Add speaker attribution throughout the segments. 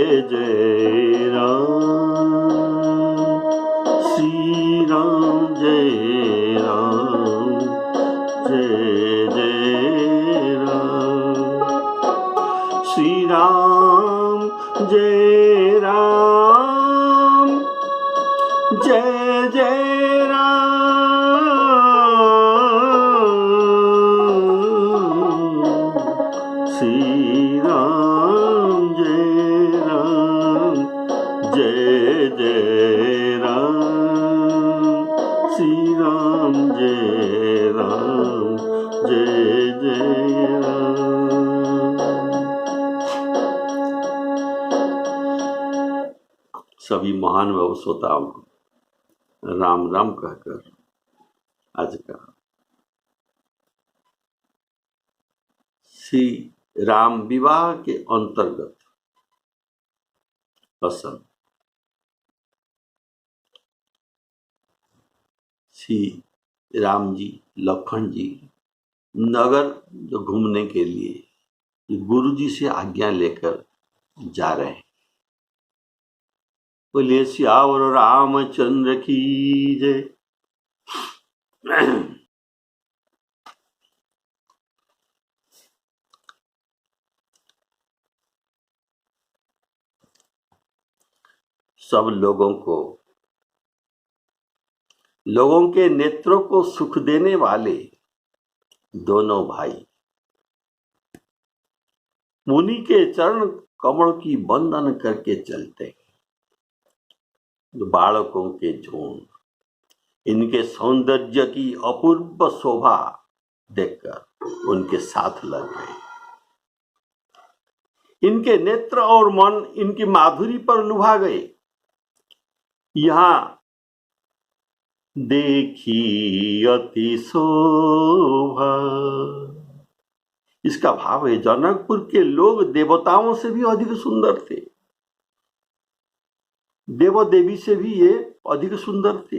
Speaker 1: जय राम, श्री राम जय राम, जय जय राम, श्री राम जय राम, जय जय राम, श्री राम जय राम, जय जय राम, श्री राम जय राम, जय जय राम। सभी महान व श्रोताओं को राम राम कहकर आज का श्री राम विवाह के अंतर्गत प्रसंग श्री राम जी लखन जी नगर जो घूमने के लिए गुरु जी से आज्ञा लेकर जा रहे हैं। बोलिए सियावर रामचंद्र की जय। सब लोगों के नेत्रों को सुख देने वाले दोनों भाई मुनि के चरण कमल की वंदन करके चलते हैं। बालकों के झुंड इनके सौंदर्य की अपूर्व शोभा देखकर उनके साथ लग गए। इनके नेत्र और मन इनकी माधुरी पर लुभा गए। यहाँ देखी अति शोभा, इसका भाव है जनकपुर के लोग देवताओं से भी अधिक सुंदर थे, देव देवी से भी ये अधिक सुंदर थे।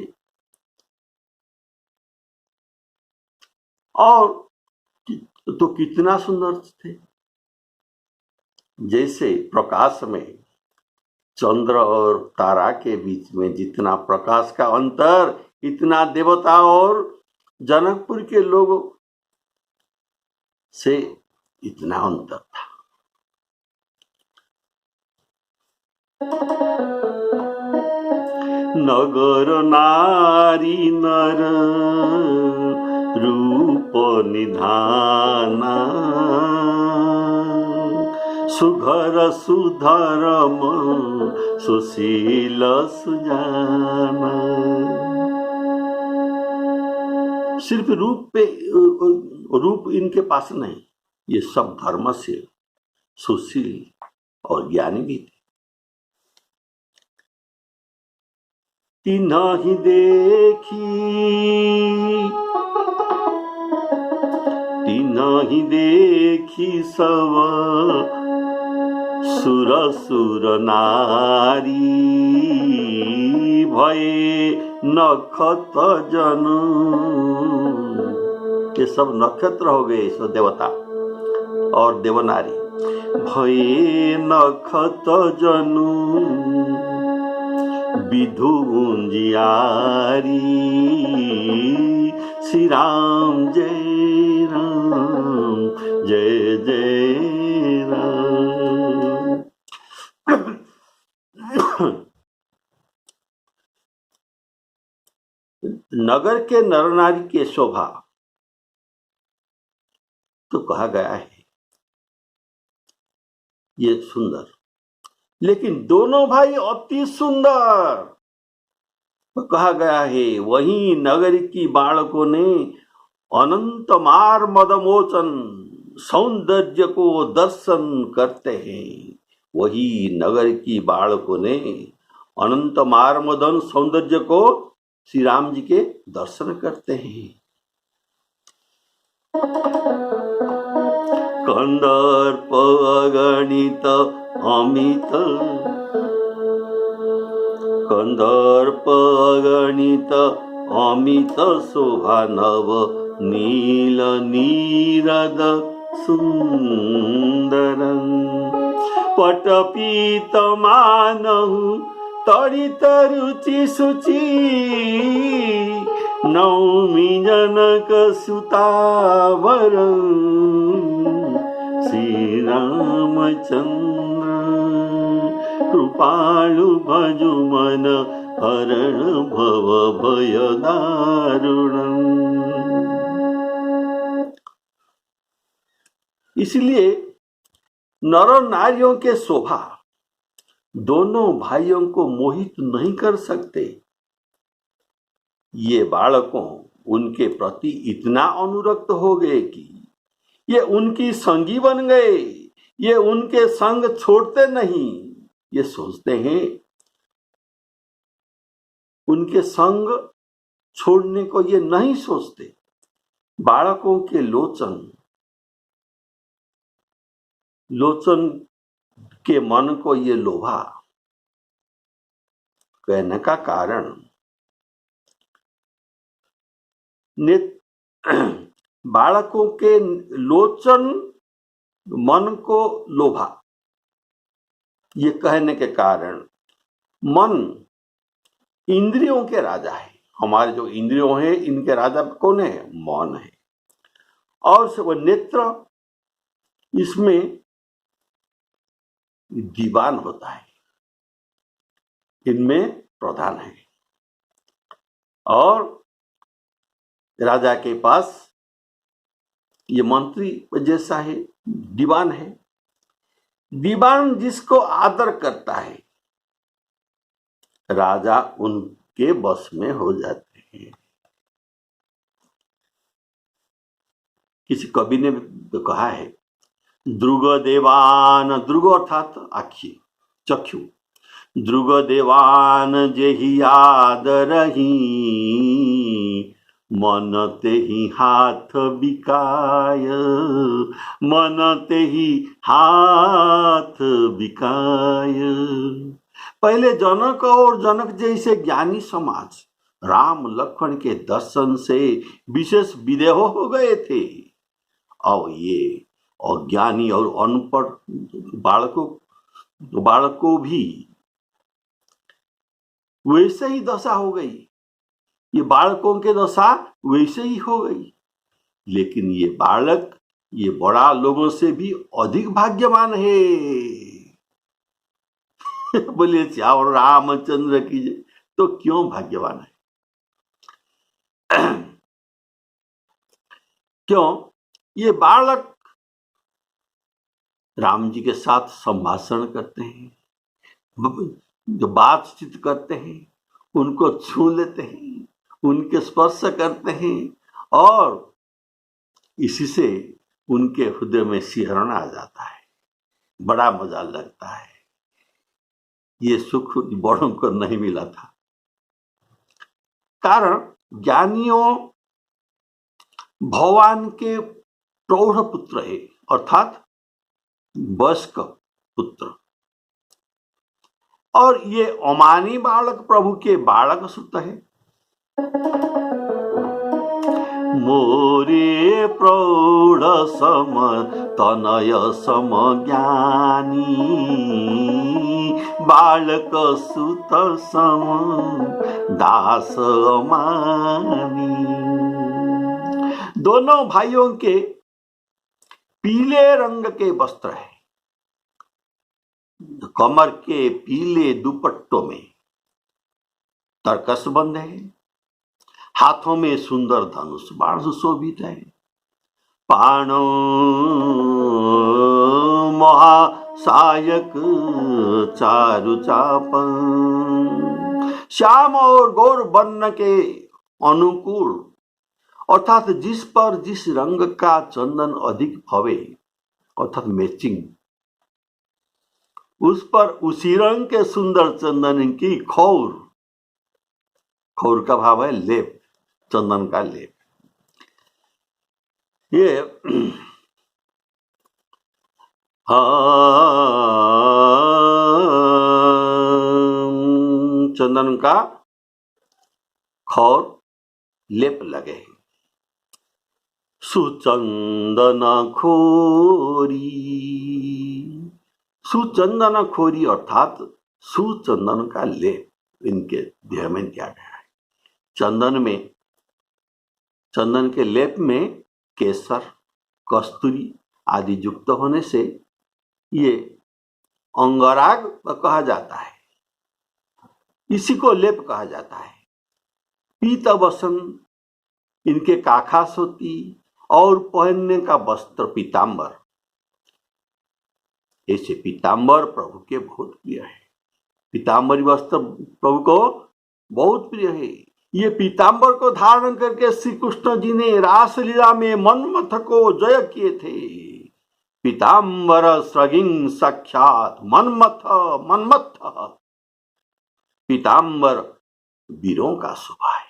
Speaker 1: और तो कितना सुंदर थे, जैसे प्रकाश में चंद्र और तारा के बीच में जितना प्रकाश का अंतर, इतना देवता और जनकपुर के लोगों से इतना अंतर था। नगर नारी नर रूप निधाना, सुघर सुधर्म सुशील सुजाना। सिर्फ रूप इनके पास नहीं, ये सब धर्म से सुशील और ज्ञानी भी थे। तिन्हि देखी सब सुर सुर नारी, भये नक्षत जन। ये सब नक्षत्र हो गए, सब देवता और देवनारी। भये नक्षत जनु विधु जियारी, श्री राम जय राम, जय जय राम। नगर के नर नारी के शोभा तो कहा गया है ये सुंदर, लेकिन दोनों भाई अति सुंदर तो कहा गया है। वहीं नगर की बालकों ने अनंत मार मदमोचन सौंदर्य को दर्शन करते हैं। वही नगर की बालकों ने अनंत मार मदन सौंदर्य को श्री राम जी के दर्शन करते हैं। कंदर्प अगणित अमित, कंदर्प अगणित अमित शोभा नव नील नीरद सुंदरं, पटपीत मानहु तड़ित रुचि सुचि नौमी जनक सुतावर श्री रामचंद्र कृपालु भजु मन हरण भव भय दारुण। इसलिए नर नारियों के शोभा दोनों भाइयों को मोहित नहीं कर सकते। ये बालकों उनके प्रति इतना अनुरक्त हो गए कि ये उनकी संगी बन गए। ये उनके संग छोड़ते नहीं। ये सोचते हैं उनके संग छोड़ने को ये नहीं सोचते। बालकों के लोचन के मन को ये लोभा। कहने का कारण बालकों के लोचन मन को लोभा। ये कहने के कारण मन इंद्रियों के राजा है। हमारे जो इंद्रियों हैं इनके राजा कौन है? मन है। और वो नेत्र इसमें दीवान होता है, इनमें प्रधान है। और राजा के पास ये मंत्री जैसा है, दीवान है। दीवान जिसको आदर करता है राजा उनके बस में हो जाते हैं। किसी कवि ने तो कहा है, द्रुग देवान, द्रुग अर्थात आखी चक्षु, द्रुग देवान जेहि आदरही मन तेहि हाथ बिकाय, मन तेहि हाथ बिकाय। पहले जनक और जनक जैसे ज्ञानी समाज राम लक्ष्मण के दर्शन से विशेष विदेह हो गए थे। और ये अज्ञानी और अनपढ़ बालकों भी वैसे ही दशा हो गई। ये बालकों के दशा वैसे ही हो गई। लेकिन ये बालक ये बड़ा लोगों से भी अधिक भाग्यवान है। बोलिए श्याम रामचंद्र की जय। तो क्यों भाग्यवान है? क्यों? ये बालक राम जी के साथ संभाषण करते हैं, जो बातचीत करते हैं, उनको छू लेते हैं, उनके स्पर्श करते हैं और इसी से उनके हृदय में सिहरण आ जाता है। बड़ा मजा लगता है। ये सुख बड़ों को नहीं मिला था। कारण ज्ञानियों भगवान के प्रौढ़ पुत्र है, अर्थात वयस्क पुत्र। और ये अमानी बालक प्रभु के बालक सुत है। मोरे प्रौढ़ सम तनय सम ज्ञानी, बालक सुत सम दास अमानी। दोनों भाइयों के पीले रंग के वस्त्र है। कमर के पीले दुपट्टों में तरकस बंद है। हाथों में सुंदर धनुष बाण सुशोभित है। पाणो महासायक चारु चापन, श्याम और गौर वर्ण के अनुकूल, अर्थात जिस पर जिस रंग का चंदन अधिक भवे, अर्थात मैचिंग, उस पर उसी रंग के सुंदर चंदन की खौर, खौर का भाव है लेप, चंदन का लेप। ये चंदन का खौर लेप लगे। सुचंदन खोरी, सुचंदन खोरी अर्थात सुचंदन का लेप इनके देह में दिया गया है। चंदन के लेप में केसर, कस्तूरी आदि युक्त होने से ये अंगराग कहा जाता है, इसी को लेप कहा जाता है। पीत वसन इनके काखास होती और पहनने का वस्त्र पीतांबर। ऐसे पीतांबर प्रभु के बहुत प्रिय है। पीतांबरी वस्त्र प्रभु को बहुत प्रिय है। ये पीतांबर को धारण करके श्री कृष्ण जी ने रासलीला में मनमथ को जय किए थे। पीतांबर सृगिं साक्षात मनमथ। पीतांबर वीरों का शोभा है।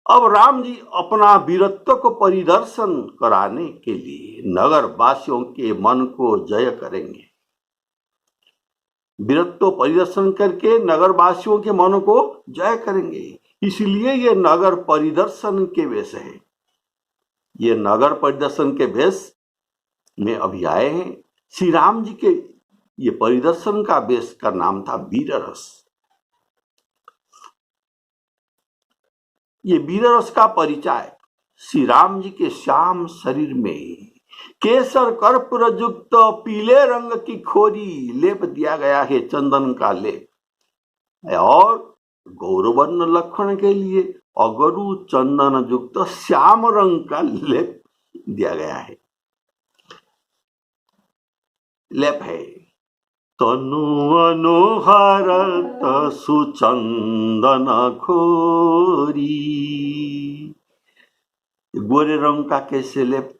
Speaker 1: अब राम जी अपना वीरत्व को परिदर्शन कराने के लिए नगर वासियों के मन को जय करेंगे। वीरत्व परिदर्शन करके नगर वासियों के मन को जय करेंगे, इसलिए ये नगर परिदर्शन के वेश है। ये नगर परिदर्शन के वेश में अभी आए हैं। श्री राम जी के ये परिदर्शन का वेश का नाम था वीररस। ये वीररस का परिचय श्री राम जी के श्याम शरीर में केसर कर्पूर युक्त पीले रंग की खोरी लेप दिया गया है, चंदन का लेप। और गौरवर्ण लक्षण के लिए अगरु चंदन युक्त श्याम रंग का लेप दिया गया है। लेप है तनु अनुहरत सुचंदन खोरी। गोरे रंग का कैसे लेप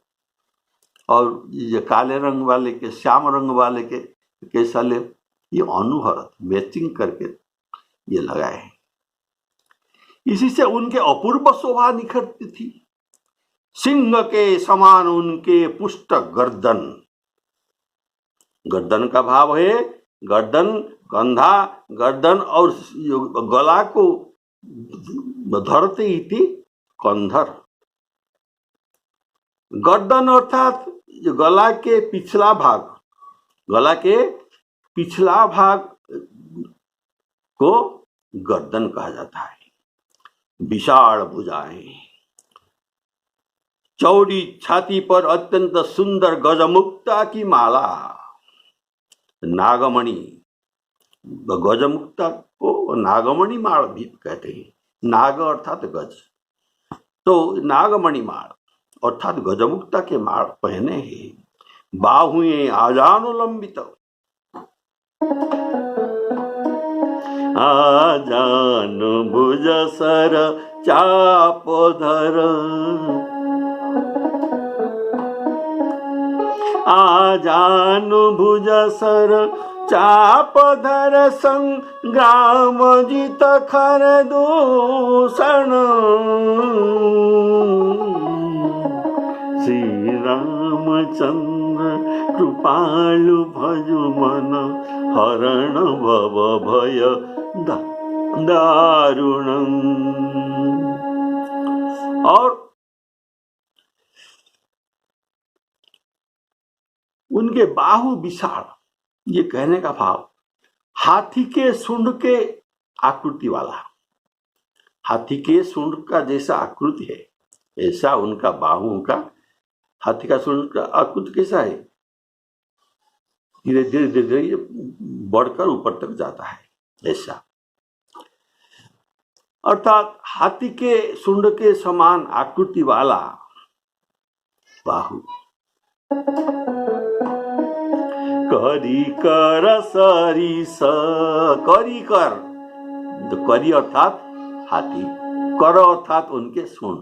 Speaker 1: और ये काले रंग वाले के, श्याम रंग वाले के कैसा लेप, ये अनुहरत मैचिंग करके ये लगाए हैं। इसी से उनके अपूर्व शोभा निखरती थी। सिंह के समान उनके पुष्ट गर्दन। गर्दन का भाव है गर्दन, कंधा, गर्दन और गला को धरते इति कंधर। गर्दन अर्थात गला के पिछला भाग, गला के पिछला भाग को गर्दन कहा जाता है। विशाल भुजाएं, चौड़ी छाती पर अत्यंत सुंदर गजमुक्ता की माला। नागमणि, गजमुक्ता को नागमणि माल भी कहते हैं। नाग अर्थात गज, तो नागमणि माल अर्थात गजमुक्ता के माल पहने हैं। बाहुएं आजानुलंबित, आजानु भुज सर चापोधर। आजानु भुज सर चापधर संग्राम जित खर दूषण। श्री रामचंद्र कृपालु भजु मन हरण भव भय दारुण। और उनके बाहु विशाल, ये कहने का भाव हाथी के सूंड के आकृति वाला। हाथी के सूंड का जैसा आकृति है ऐसा उनका बाहुओं का, हाथी का सूंड का आकृति कैसा है, धीरे धीरे धीरे धीरे बढ़कर ऊपर तक जाता है ऐसा। अर्थात हाथी के सूंड के समान आकृति वाला बाहु। करी कर सरिस, करी कर, तो करी अर्थात हाथी, कर अर्थात उनके सूंड।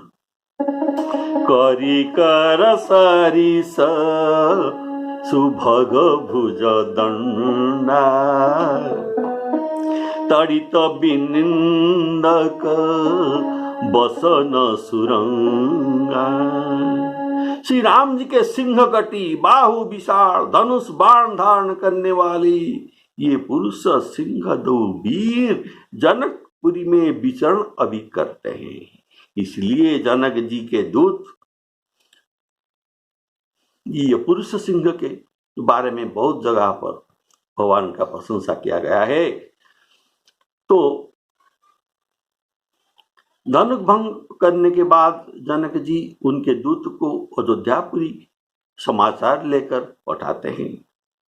Speaker 1: करी कर सरिस सुभग भुज दंडा। तड़ित बिनिंदक बसन सुरंगा। श्री राम जी के सिंह गति, बाहु विशाल, धनुष बाण धारण करने वाली ये पुरुष सिंह दो वीर जनकपुरी में विचरण अभी करते हैं। इसलिए जनक जी के दूत ये पुरुष सिंह के बारे में बहुत जगह पर भगवान का प्रशंसा किया गया है। तो धनुष भंग करने के बाद जनक जी उनके दूत को अयोध्यापुरी समाचार लेकर पठाते हैं।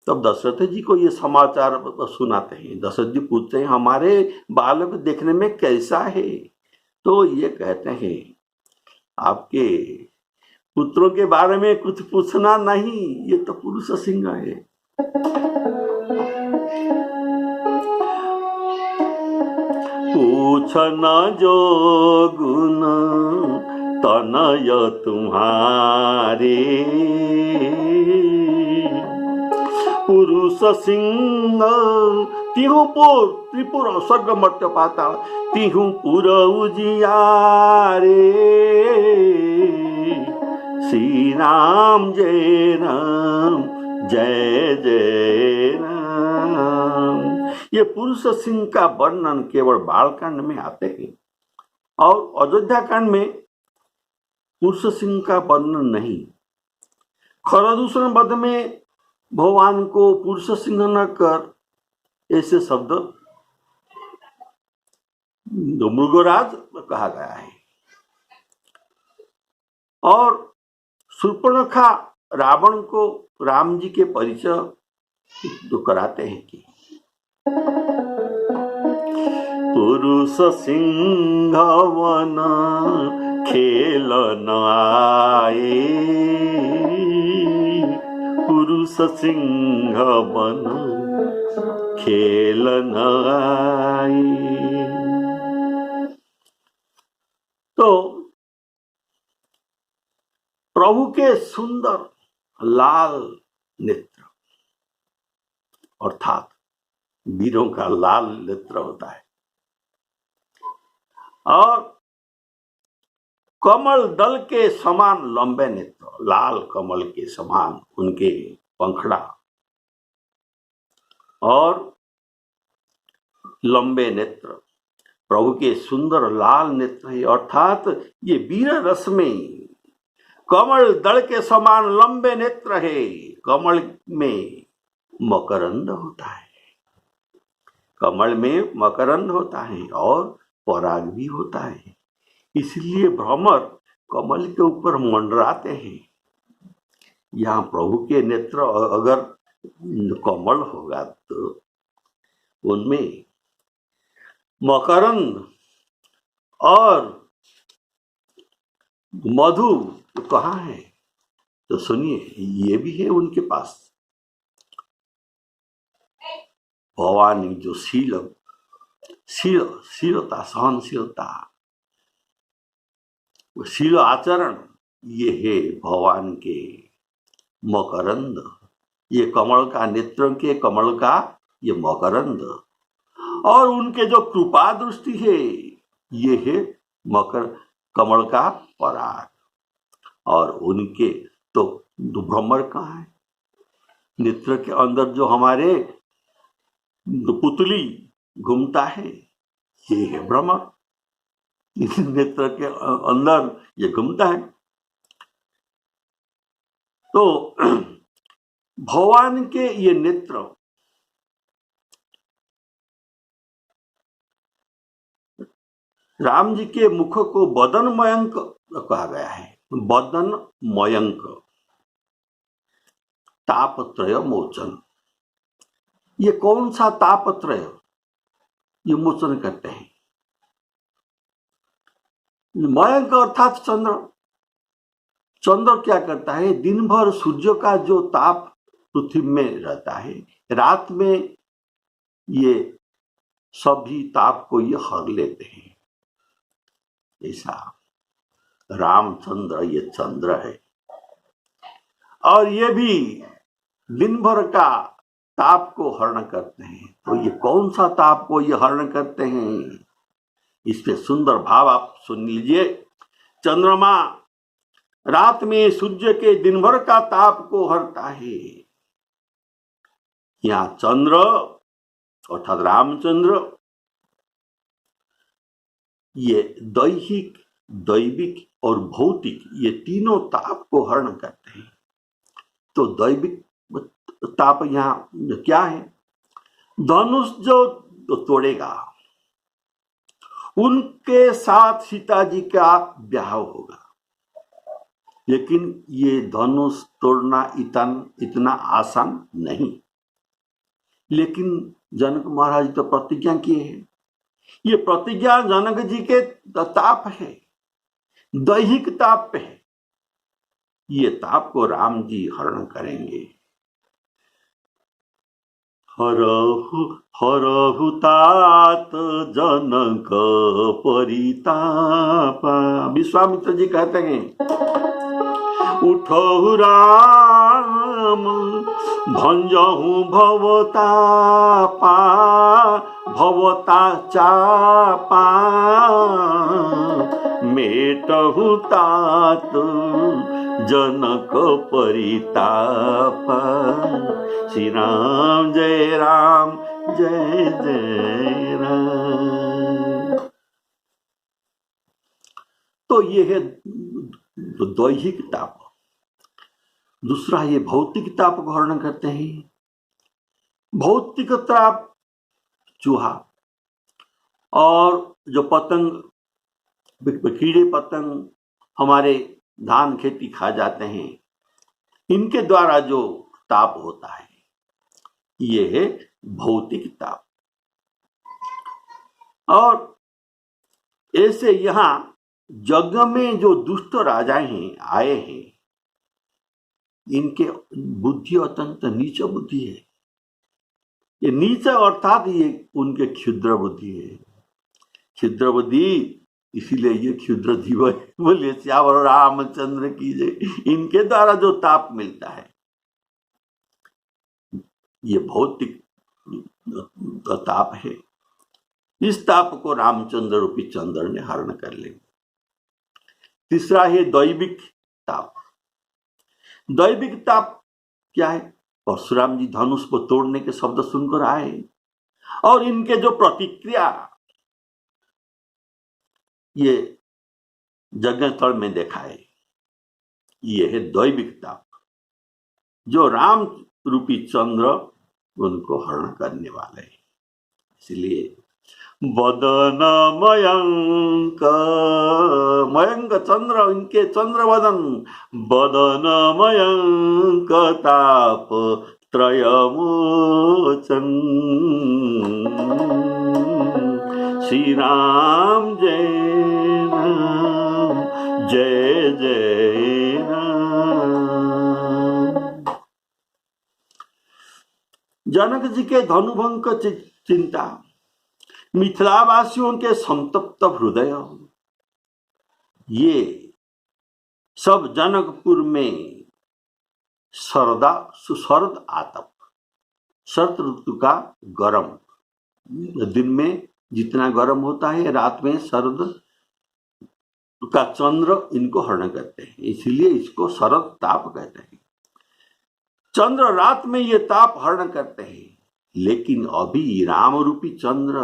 Speaker 1: तब दशरथ जी को ये समाचार सुनाते हैं। दशरथ जी पूछते हैं, हमारे बालक देखने में कैसा है? तो ये कहते हैं, आपके पुत्रों के बारे में कुछ पूछना नहीं, ये तो पुरुष सिंह है। पूछना जो गुण तनय तुम्हारे, पुरुष सिंह तिहुपुर त्रिपुर स्वर्ग मर्त्य पाताल तिहुपुर उजियारे। श्री राम जय राम जय जय राम। ये पुरुष सिंह का वर्णन केवल बालकांड में आते हैं और अयोध्या कांड में पुरुष सिंह का वर्णन नहीं। खरदूषण वध में भगवान को पुरुष सिंह न कर ऐसे शब्द मृगराज कहा गया है। और शूर्पणखा रावण को राम जी के परिचय तो कराते हैं कि पुरुष सिंह वन खेलन आए, पुरुष सिंह वन खेलन आए। तो प्रभु के सुंदर लाल नेत्र, अर्थात वीरों का लाल नेत्र होता है, और कमल दल के समान लंबे नेत्र, लाल कमल के समान उनके पंखड़ा और लंबे नेत्र, प्रभु के सुंदर लाल नेत्र है। अर्थात ये वीर रस में कमल दल के समान लंबे नेत्र है। कमल में मकरंद होता है, कमल में मकरंद होता है और पराग भी होता है, इसलिए भ्रमर कमल के ऊपर मंडराते हैं। यहाँ प्रभु के नेत्र अगर कमल होगा तो उनमें मकरंद और मधु तो कहाँ है? तो सुनिए, ये भी है उनके पास। भगवान जो शीलता, सहनशीलता, शील आचरण, ये है भगवान के मकरंद। ये कमल का नेत्र के कमल का ये मकरंद, और उनके जो कृपा दृष्टि है ये है कमल का पराग। और उनके तो भ्रमर कहाँ है? नेत्र के अंदर जो हमारे पुतली घूमता है ये है भ्रमर, नेत्र के अंदर ये घूमता है। तो भगवान के ये नेत्र राम जी के मुख को बदन मयंक कहा गया है। बदन मयंक, तापत्रय मोचन। ये कौन सा तापत्रय ये मोचन करते हैं? मयंक अर्थात चंद्र। चंद्र क्या करता है? दिन भर सूर्य का जो ताप पृथ्वी में रहता है, रात में ये सभी ताप को ये हर लेते हैं। ऐसा रामचंद्र ये चंद्र है, और ये भी दिन भर का ताप को हरण करते हैं। तो ये कौन सा ताप को ये हरण करते हैं? इसमें सुंदर भाव आप सुन लीजिए। चंद्रमा रात में सूर्य के दिन भर का ताप को हरता है। यहाँ चंद्र अर्थात रामचंद्र ये दैहिक, दैविक और भौतिक ये तीनों ताप को हरण करते हैं। तो दैविक ताप यहाँ क्या है? धनुष जो तोड़ेगा उनके साथ सीता जी का ब्याह होगा, लेकिन ये धनुष तोड़ना इतना आसान नहीं। लेकिन जनक महाराज तो प्रतिज्ञा किए हैं। ये प्रतिज्ञा जनक जी के ताप है, दैहिक ताप है। ये ताप को राम जी हरण करेंगे। हरहु तात जनक परितापा। विश्वामित्र जी कहते हैं, उठहु राम भंजहु भवतापा, भवता चापा मेटहु तात जनक परितापा। श्री राम जय राम जय जय राम। तो ये है दैहिक ताप। दूसरा ये भौतिक ताप को वर्णन करते हैं। भौतिक ताप चूहा और जो पतंग, कीड़े पतंग हमारे धान खेती खा जाते हैं, इनके द्वारा जो ताप होता है ये है भौतिक ताप। और ऐसे यहाँ जग में जो दुष्ट राजाएं हैं आए हैं, इनके बुद्धि अत्यंत नीच बुद्धि है। ये नीच अर्थात ये उनके क्षुद्र बुद्धि है। क्षुद्र बुद्धि इसीलिए ये क्षुद्र जीव है। बोलिए श्यावर रामचंद्र की जय। इनके द्वारा जो ताप मिलता है ये भौतिक ताप है। इस ताप को रामचंद्र रूपी चंद्र ने हरण कर ले। तीसरा है दैविक ताप। दैविक ताप क्या है? परशुराम जी धनुष को तोड़ने के शब्द सुनकर आए और इनके जो प्रतिक्रिया ये जगतल में देखा है, ये है दैविक ताप, जो राम रूपी चंद्र उनको हरण करने वाले हैं। इसलिए बदन मयंक, मयंक चंद्र, इनके चंद्र बदन, बदन मयंक ताप त्रयमोचन। श्री राम जय राम जय जय राम। जनक जी के धनुभंग चिंता, मिथिलावासियों के संतप्त हृदय, ये सब जनकपुर में शरद आतप, शरद ऋतु का गरम, दिन में जितना गरम होता है रात में शरद का चंद्र इनको हरण करते हैं, इसलिए इसको शरद ताप कहते हैं। चंद्र रात में ये ताप हरण करते हैं, लेकिन अभी राम रूपी चंद्र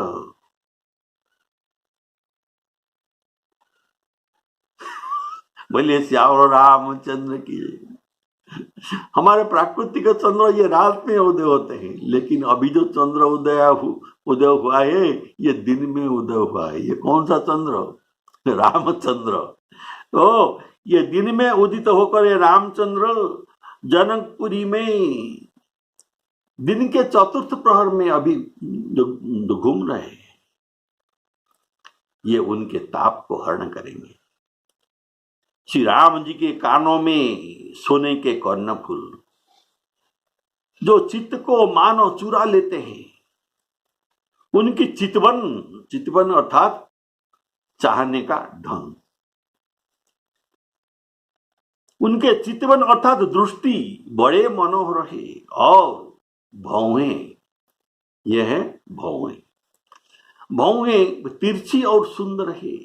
Speaker 1: बोलिए श्यावर रामचंद्र की। हमारे प्राकृतिक चंद्र ये रात में उदय होते हैं, लेकिन अभी जो चंद्र उदय हुआ है ये दिन में उदय हुआ है। ये कौन सा चंद्र? रामचंद्र। तो ये दिन में उदित होकर ये रामचंद्र जनकपुरी में दिन के चतुर्थ प्रहर में अभी जो घूम रहे हैं, ये उनके ताप को हरण करेंगे। श्री राम जी के कानों में सोने के कर्णफूल जो चित्त को मानो चुरा लेते हैं, उनकी चितवन अर्थात चाहने का ढंग, उनके चितवन अर्थात दृष्टि बड़े मनोहर है। और भौहें, यह है भौहें, भौहें तिरछी और सुंदर है।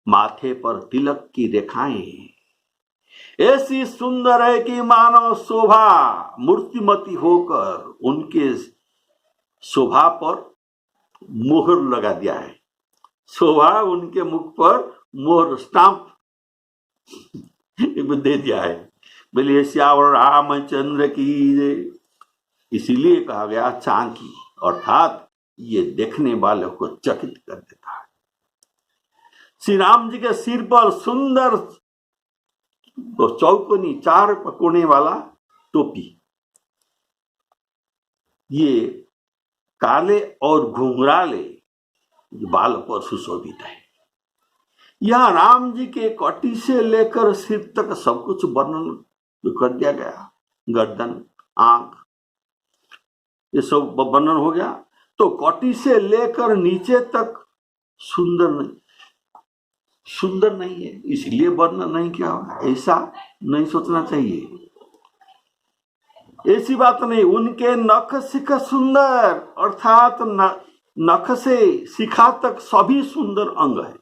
Speaker 1: माथे पर तिलक की रेखाएं ऐसी सुंदर है कि मानो शोभा मूर्तिमती होकर उनके शोभा पर मोहर लगा दिया है। शोभा उनके मुख पर मोहर स्टाम्प दे दिया है। बोलिए श्यावर रामचंद्र की जय। इसीलिए कहा गया चांकी, अर्थात ये देखने वाले को चकित कर देता है। श्री राम जी के सिर पर सुंदर तो चौकोनी 4 कोने वाला टोपी, ये काले और घुंघराले बाल पर सुशोभित है। यह राम जी के कटी से लेकर सिर तक सब कुछ वर्णन कर दिया गया। गर्दन, आंख, ये सब वर्णन हो गया। तो कटी से लेकर नीचे तक सुंदर नहीं है, इसलिए वर्णन नहीं किया, ऐसा नहीं सोचना चाहिए। ऐसी बात नहीं। उनके नख शिख सुंदर, अर्थात नख से शिखा तक सभी सुंदर अंग है।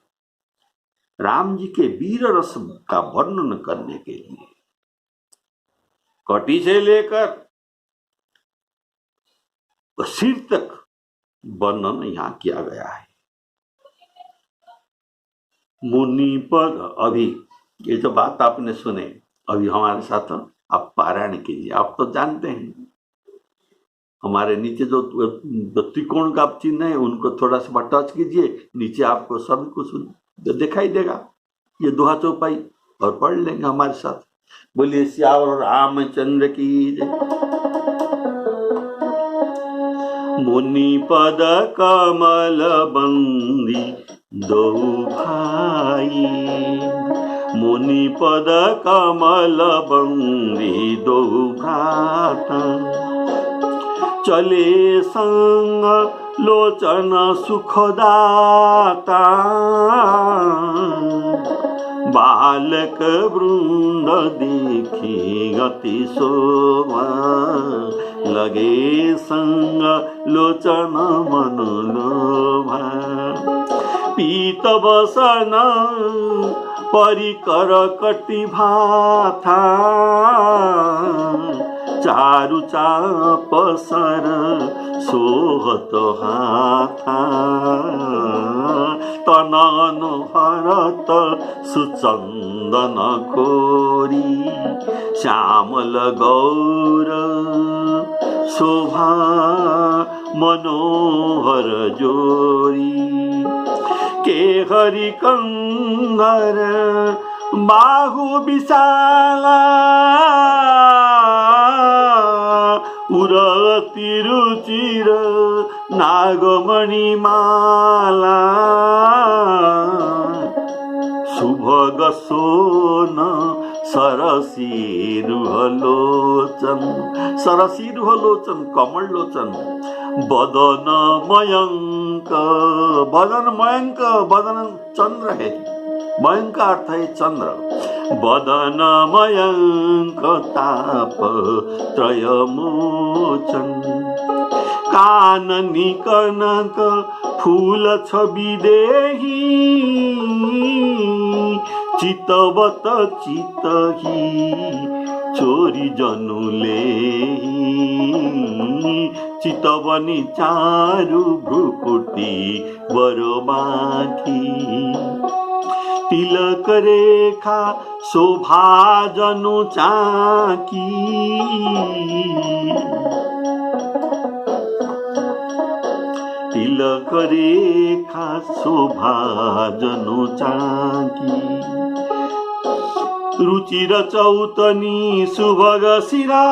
Speaker 1: राम जी के वीर रस का वर्णन करने के लिए कटी से लेकर सिर तक वर्णन यहां किया गया है। मुनि पद, अभी ये जो बात आपने सुने, अभी हमारे साथ आप पारायण कीजिए। आप तो जानते हैं हमारे नीचे जो त्रिकोण का चिन्ह है उनको थोड़ा सा टच कीजिए, नीचे आपको सब कुछ दिखाई देगा। ये दोहा चौपाई और पढ़ लेंगे हमारे साथ। बोलिए सियावर रामचंद्र की जय। मुनि पद कमल बंदी दो भाई, मुनि पद कमल बंदी दो भ्राता, चले संग लोचन सुखदाता, बालक वृंद देखी अति शोभा, लगे संग लोचन मन लोभा, पीत बसन परिकर कटि भाथा, चारु चाप सर सोहत हाथा, तनन हरत सुचंदन खोरी, श्यामल गौर शोभा मनोहर जोरी, के हरि कंधर बाहु विशाला, उरति रुचिर नागमणि माला, सुभग सोन सरसी रुहलोचन, सरसी रुहलोचन कमल लोचन, बदन मयंक, बदन मयंक, बदन चंद्र है, मयंक का अर्थ है चंद्र, बदन मयंक ताप त्रयमोचन, काननी कनक फूल छवि देही, चितवत चितही चोरी जनुले, चितवनी चारु भ्रुकुटी बरबाखी, तिलक रेखा शोभा जनु चाकी, तिलक रेखा शोभा जनु चाकी, रुचिर चौतनी सुभग शिरा,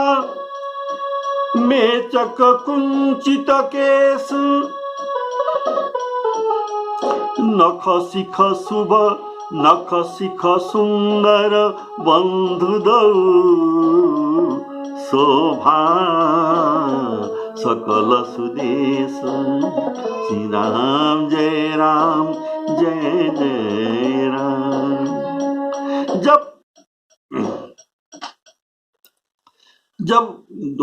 Speaker 1: मेचक कुंचित केश, नख शिख शुभ नख शिख सुंदर बंधु दौ, शोभा सकल सुदेश, श्री राम जय राम जय जय राम। जब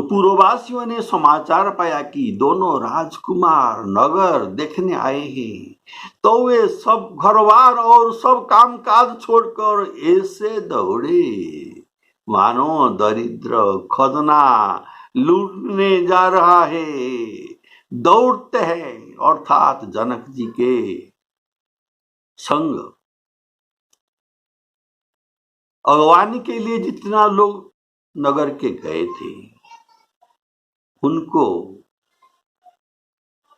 Speaker 1: पूर्ववासियों ने समाचार पाया कि दोनों राजकुमार नगर देखने आए हैं, तो वे सब घरबार और सब कामकाज छोड़कर ऐसे दौड़े मानो दरिद्र खजना लूटने जा रहा है। दौड़ते हैं अर्थात जनक जी के संग अगवानी के लिए जितना लोग नगर के गए थे उनको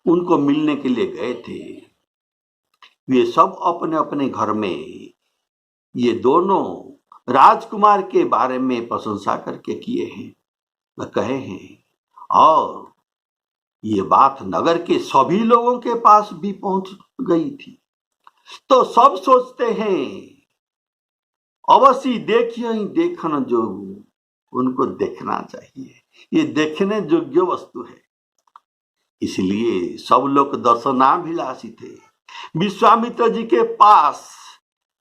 Speaker 1: उनको मिलने के लिए गए थे। वे सब अपने अपने घर में ये दोनों राजकुमार के बारे में प्रशंसा करके किए हैं व कहे हैं, और ये बात नगर के सभी लोगों के पास भी पहुंच गई थी। तो सब सोचते हैं अवश्य देखिए ही देखना जो उनको देखना चाहिए, ये देखने योग्य वस्तु है। इसलिए सब लोग दर्शनाभिलाषी थे। विश्वामित्र जी के पास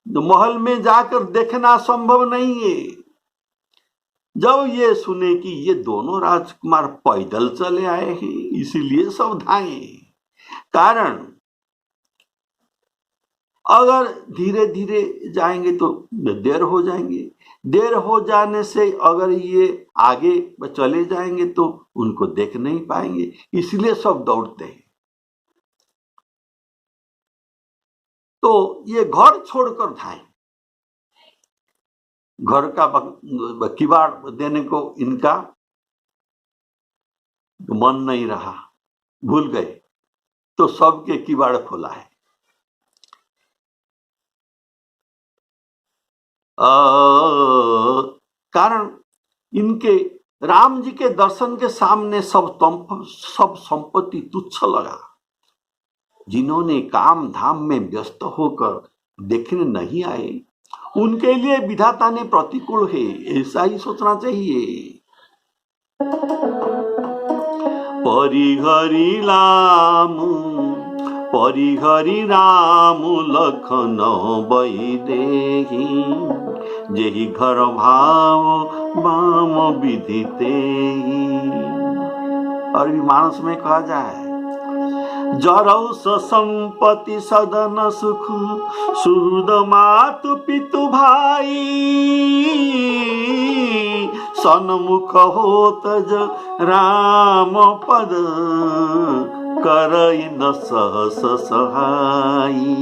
Speaker 1: महल में जाकर देखना संभव नहीं है। जब ये सुने कि ये दोनों राजकुमार पैदल चले आए हैं, इसीलिए सब धाए। कारण अगर धीरे धीरे जाएंगे तो देर हो जाएंगे, देर हो जाने से अगर ये आगे चले जाएंगे तो उनको देख नहीं पाएंगे, इसलिए सब दौड़ते हैं। तो ये घर छोड़कर धाए। घर का किवाड़ देने को इनका मन नहीं रहा, भूल गए, तो सबके किवाड़ खोला है। कारण इनके राम जी के दर्शन के सामने सब संपत्ति तुच्छ लगा। जिन्होंने काम धाम में व्यस्त होकर देखने नहीं आए, उनके लिए विधाता ने प्रतिकूल है, ऐसा ही सोचना चाहिए। परिहरि राम लखन बैदेही, जेहि घर भाव वाम विदिते। और भी मानस में कहा जाए, जरौ संपत्ति सदन सुख, सुहृद मातु पितु भाई, सन्मुख होत राम पद, करई न सहस सहाई।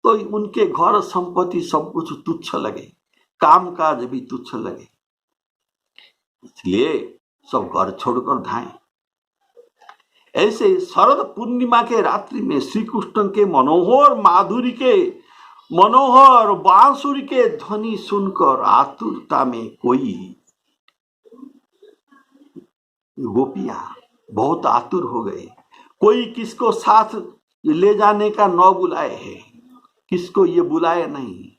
Speaker 1: तो उनके घर संपत्ति सब कुछ तुच्छ लगे, काम काज भी तुच्छ लगे, इसलिए सब घर छोड़कर धाए। ऐसे शरद पूर्णिमा के रात्रि में श्री कृष्ण के मनोहर बांसुरी के ध्वनि सुनकर आतुरता में कोई गोपियां बहुत आतुर हो गए। कोई किसको साथ ले जाने का न बुलाए है, किसको ये बुलाए नहीं,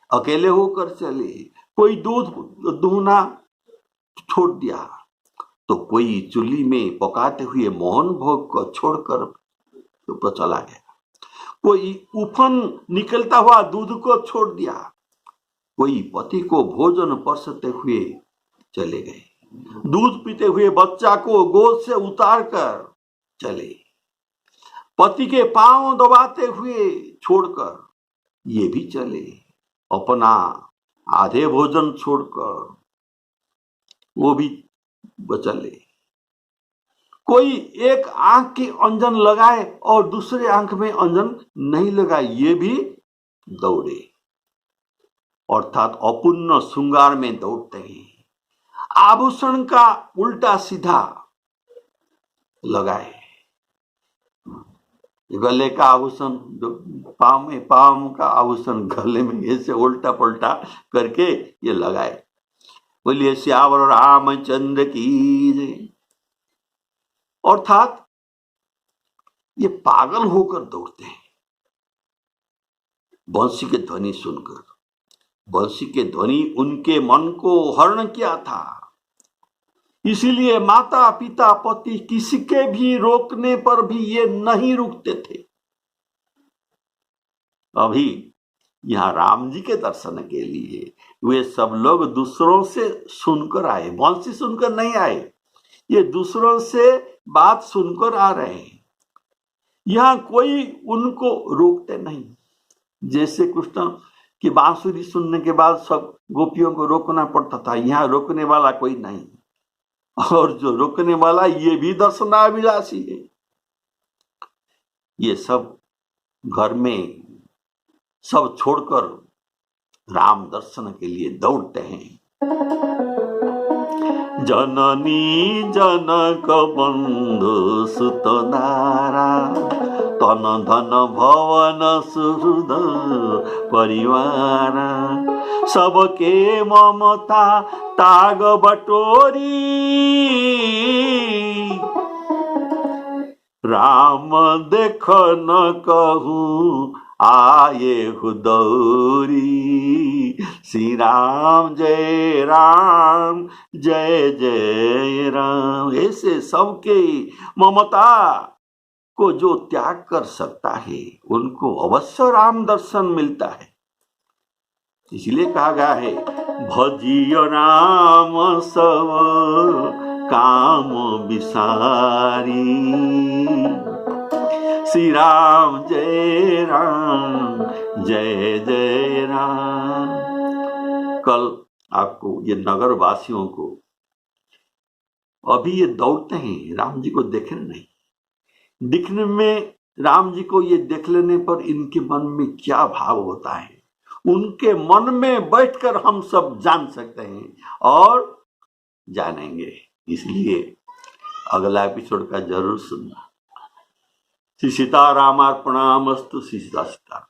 Speaker 1: अकेले होकर चले। कोई दूध दूहना छोड़ दिया, तो कोई चूल्ही में पकाते हुए मोहन भोग को छोड़कर तो चला गया। कोई उफन निकलता हुआ दूध को छोड़ दिया, कोई पति को भोजन परसते हुए चले गए, दूध पीते हुए बच्चा को गोद से उतार कर चले, पति के पांव दबाते हुए छोड़कर ये भी चले, अपना आधे भोजन छोड़कर वो भी चले। कोई एक आंख की अंजन लगाए और दूसरे आंख में अंजन नहीं लगाए, ये भी दौड़े, अर्थात अपूर्ण श्रृंगार में दौड़ते हैं। आभूषण का उल्टा सीधा लगाए, गले का आभूषण पाँव का आभूषण गले में ऐसे उल्टा पलटा करके ये लगाए। बोलिए श्यावर रामचंद्र की जय। अर्थात ये पागल होकर दौड़ते हैं बंसी के ध्वनि सुनकर। बंसी के ध्वनि उनके मन को हरण किया था, इसीलिए माता पिता पति किसी के भी रोकने पर भी ये नहीं रुकते थे। अभी यहाँ राम जी के दर्शन के लिए वे सब लोग दूसरों से सुनकर आए, बंसी सुनकर नहीं आए, ये दूसरों से बात सुनकर आ रहे हैं। यहाँ कोई उनको रोकते नहीं। जैसे कृष्ण की बांसुरी सुनने के बाद सब गोपियों को रोकना पड़ता था, यहाँ रोकने वाला कोई नहीं, और जो रोकने वाला ये भी दर्शनाभिलाषी है। ये सब घर में सब छोड़कर राम दर्शन के लिए दौड़ते हैं। जननी जनक बंधु सुतदारा तन धन भवन सुहृद परिवार सबके ममता ताग बटोरी राम देख न कहूँ आए हुदौरी श्री राम जय राम जय जय राम। ऐसे सबके ममता को जो त्याग कर सकता है उनको अवश्य राम दर्शन मिलता है। इसलिए कहा गया है भजियो राम सब काम विसारी श्री राम जय राम जय जय राम। कल आपको ये नगर वासियों को अभी ये दौड़ते हैं राम जी को देखने नहीं, दिखने में राम जी को ये देख लेने पर इनके मन में क्या भाव होता है उनके मन में बैठकर हम सब जान सकते हैं और जानेंगे। इसलिए अगला एपिसोड का जरूर सुनना। श्री सीतारामार्पणामस्तु। श्री सीता सीताराम।